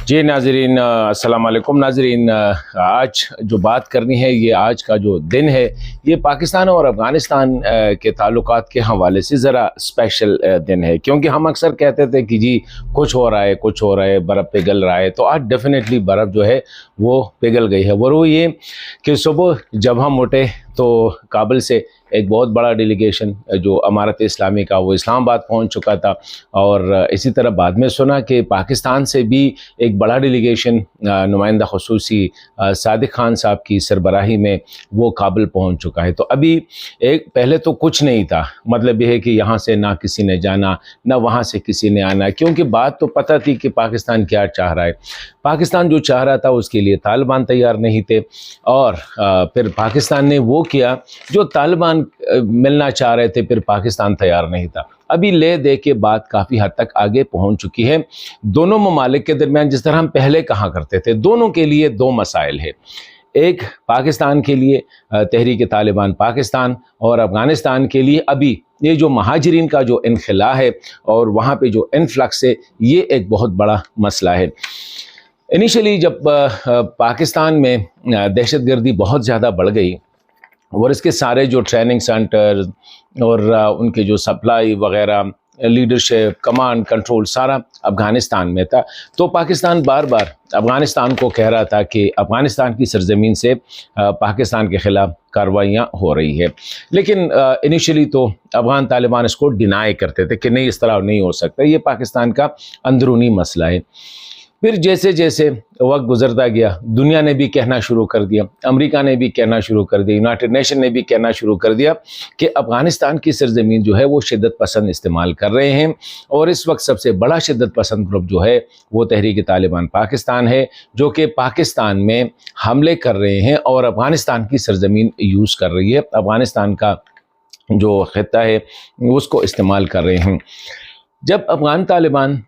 جی ناظرین، السلام علیکم ناظرین۔ آج جو بات کرنی ہے، یہ آج کا جو دن ہے یہ پاکستان اور افغانستان کے تعلقات کے حوالے سے ذرا اسپیشل دن ہے، کیونکہ ہم اکثر کہتے تھے کہ جی کچھ ہو رہا ہے، برف پگھل رہا ہے، تو آج ڈیفینیٹلی برف جو ہے وہ پگھل گئی ہے۔ وہ یہ کہ صبح جب ہم اٹھے تو کابل سے ایک بہت بڑا ڈیلیگیشن جو امارت اسلامی کا وہ اسلام آباد پہنچ چکا تھا، اور اسی طرح بعد میں سنا کہ پاکستان سے بھی ایک بڑا ڈیلیگیشن نمائندہ خصوصی صادق خان صاحب کی سربراہی میں وہ کابل پہنچ چکا ہے۔ تو ابھی پہلے تو کچھ نہیں تھا، مطلب یہ ہے کہ یہاں سے نہ کسی نے جانا نہ وہاں سے کسی نے آنا، کیونکہ بات تو پتہ تھی کہ پاکستان کیا چاہ رہا ہے۔ پاکستان جو چاہ رہا تھا اس کے لیے طالبان تیار نہیں تھے، اور پھر پاکستان نے وہ کیا جو طالبان ملنا چاہ رہے تھے، پھر پاکستان تیار نہیں تھا۔ ابھی لے دے کے بات کافی حد تک آگے پہنچ چکی ہے دونوں ممالک کے درمیان۔ جس طرح ہم پہلے کہا کرتے تھے، دونوں کے لیے دو مسائل ہیں، ایک پاکستان کے لیے تحریک طالبان پاکستان، اور افغانستان کے لیے ابھی یہ جو مہاجرین کا جو انخلا ہے اور وہاں پہ جو انفلکس ہے، یہ ایک بہت بڑا مسئلہ ہے۔ انیشلی جب پاکستان میں دہشت گردی بہت زیادہ بڑھ گئی اور اس کے سارے جو ٹریننگ سینٹر اور ان کے جو سپلائی وغیرہ، لیڈرشپ، کمانڈ، کنٹرول سارا افغانستان میں تھا، تو پاکستان بار بار افغانستان کو کہہ رہا تھا کہ افغانستان کی سرزمین سے پاکستان کے خلاف کارروائیاں ہو رہی ہے۔ لیکن انیشلی تو افغان طالبان اس کو ڈینائی کرتے تھے کہ نہیں، اس طرح نہیں ہو سکتا، یہ پاکستان کا اندرونی مسئلہ ہے۔ پھر جیسے جیسے وقت گزرتا گیا، دنیا نے بھی کہنا شروع کر دیا، امریکہ نے بھی کہنا شروع کر دیا، یونائٹڈ نیشن نے بھی کہنا شروع کر دیا کہ افغانستان کی سرزمین جو ہے وہ شدت پسند استعمال کر رہے ہیں، اور اس وقت سب سے بڑا شدت پسند گروپ جو ہے وہ تحریک طالبان پاکستان ہے، جو کہ پاکستان میں حملے کر رہے ہیں اور افغانستان کی سرزمین یوز کر رہی ہے، افغانستان کا جو خطہ ہے اس کو استعمال کر رہے ہیں۔ جب افغان طالبان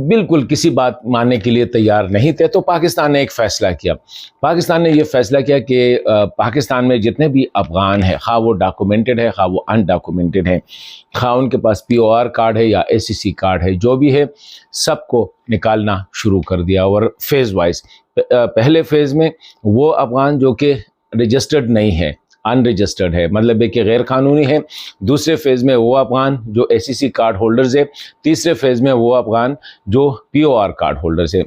بالکل کسی بات ماننے کے لیے تیار نہیں تھے، تو پاکستان نے ایک فیصلہ کیا۔ پاکستان نے یہ فیصلہ کیا کہ پاکستان میں جتنے بھی افغان ہیں، خواہ وہ ڈاکومنٹڈ ہے خواہ وہ ان ڈاکومنٹڈ ہیں، خواہ ان کے پاس POR کارڈ ہے یا ACC کارڈ ہے، جو بھی ہے سب کو نکالنا شروع کر دیا، اور فیز وائز پہلے فیز میں وہ افغان جو کہ رجسٹرڈ نہیں ہے، ان رجسٹرڈ ہے، مطلب ہے کہ غیر قانونی ہے، دوسرے فیز میں وہ افغان جو ACC کارڈ ہولڈرز ہے، تیسرے فیز میں وہ افغان جو POR کارڈ ہولڈرز ہے۔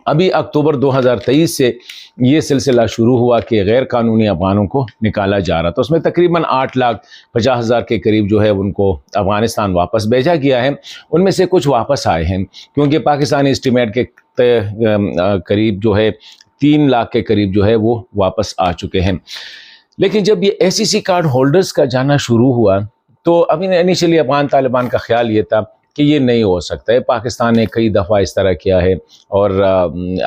ابھی اکتوبر 2023 سے یہ سلسلہ شروع ہوا کہ غیر قانونی افغانوں کو نکالا جا رہا تھا، اس میں تقریباً 8,50,000 کے قریب جو ہے ان کو افغانستان واپس بھیجا گیا ہے۔ ان میں سے کچھ واپس آئے ہیں، کیونکہ پاکستانی اسٹیمیٹ کے قریب جو ہے 3 لاکھ کے قریب جو ہے وہ واپس آ چکے ہیں۔ لیکن جب یہ ACC کارڈ ہولڈرز کا جانا شروع ہوا، تو ابھی انیشلی افغان طالبان کا خیال یہ تھا کہ یہ نہیں ہو سکتا ہے۔ پاکستان نے کئی دفعہ اس طرح کیا ہے، اور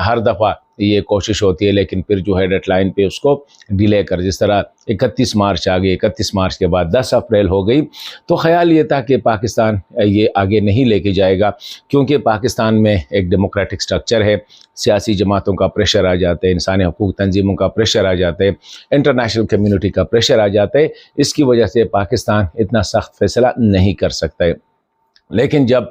ہر دفعہ یہ کوشش ہوتی ہے، لیکن پھر جو ہے ڈیڈ لائن پہ اس کو ڈیلے کر، جس طرح 31 مارچ آ گئی، 31 مارچ کے بعد 10 اپریل ہو گئی، تو خیال یہ تھا کہ پاکستان یہ آگے نہیں لے کے جائے گا، کیونکہ پاکستان میں ایک ڈیموکریٹک سٹرکچر ہے، سیاسی جماعتوں کا پریشر آ جاتا ہے، انسانی حقوق تنظیموں کا پریشر آ جاتا ہے، انٹرنیشنل کمیونٹی کا پریشر آ جاتا ہے، اس کی وجہ سے پاکستان اتنا سخت فیصلہ نہیں کر سکتا ہے۔ لیکن جب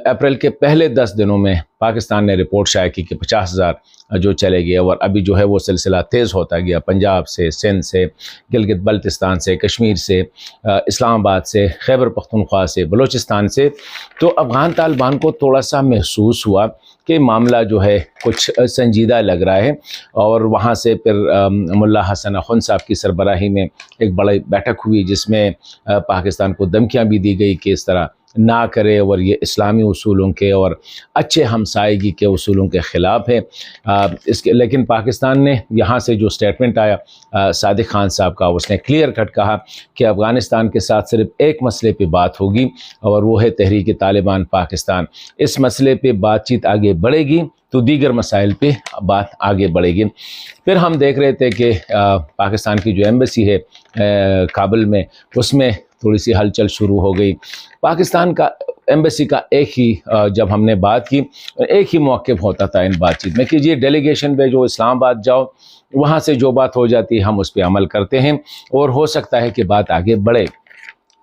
اپریل کے پہلے 10 دنوں میں پاکستان نے رپورٹ شائع کی کہ 50,000 جو چلے گئے، اور ابھی جو ہے وہ سلسلہ تیز ہوتا گیا، پنجاب سے، سندھ سے، گلگت بلتستان سے، کشمیر سے، اسلام آباد سے، خیبر پختونخوا سے، بلوچستان سے، تو افغان طالبان کو تھوڑا سا محسوس ہوا کہ معاملہ جو ہے کچھ سنجیدہ لگ رہا ہے، اور وہاں سے پھر ملا حسن اخوند صاحب کی سربراہی میں ایک بڑی بیٹھک ہوئی، جس میں پاکستان کو دھمکیاں بھی دی گئی کہ اس طرح نہ کرے، اور یہ اسلامی اصولوں کے اور اچھے ہمسائیگی کے اصولوں کے خلاف ہے۔ لیکن پاکستان نے یہاں سے جو سٹیٹمنٹ آیا صادق خان صاحب کا، اس نے کلیئر کٹ کہا کہ افغانستان کے ساتھ صرف ایک مسئلے پہ بات ہوگی، اور وہ ہے تحریک طالبان پاکستان۔ اس مسئلے پہ بات چیت آگے بڑھے گی تو دیگر مسائل پہ بات آگے بڑھے گی۔ پھر ہم دیکھ رہے تھے کہ پاکستان کی جو ایمبیسی ہے کابل میں، اس میں تھوڑی سی ہلچل شروع ہو گئی۔ پاکستان کا ایمبیسی کا ایک ہی جب ہم نے بات کی، ایک ہی موقف ہوتا تھا ان بات چیت میں کہ یہ ڈیلیگیشن پہ جو اسلام آباد جاؤ، وہاں سے جو بات ہو جاتی ہے ہم اس پہ عمل کرتے ہیں، اور ہو سکتا ہے کہ بات آگے بڑھے۔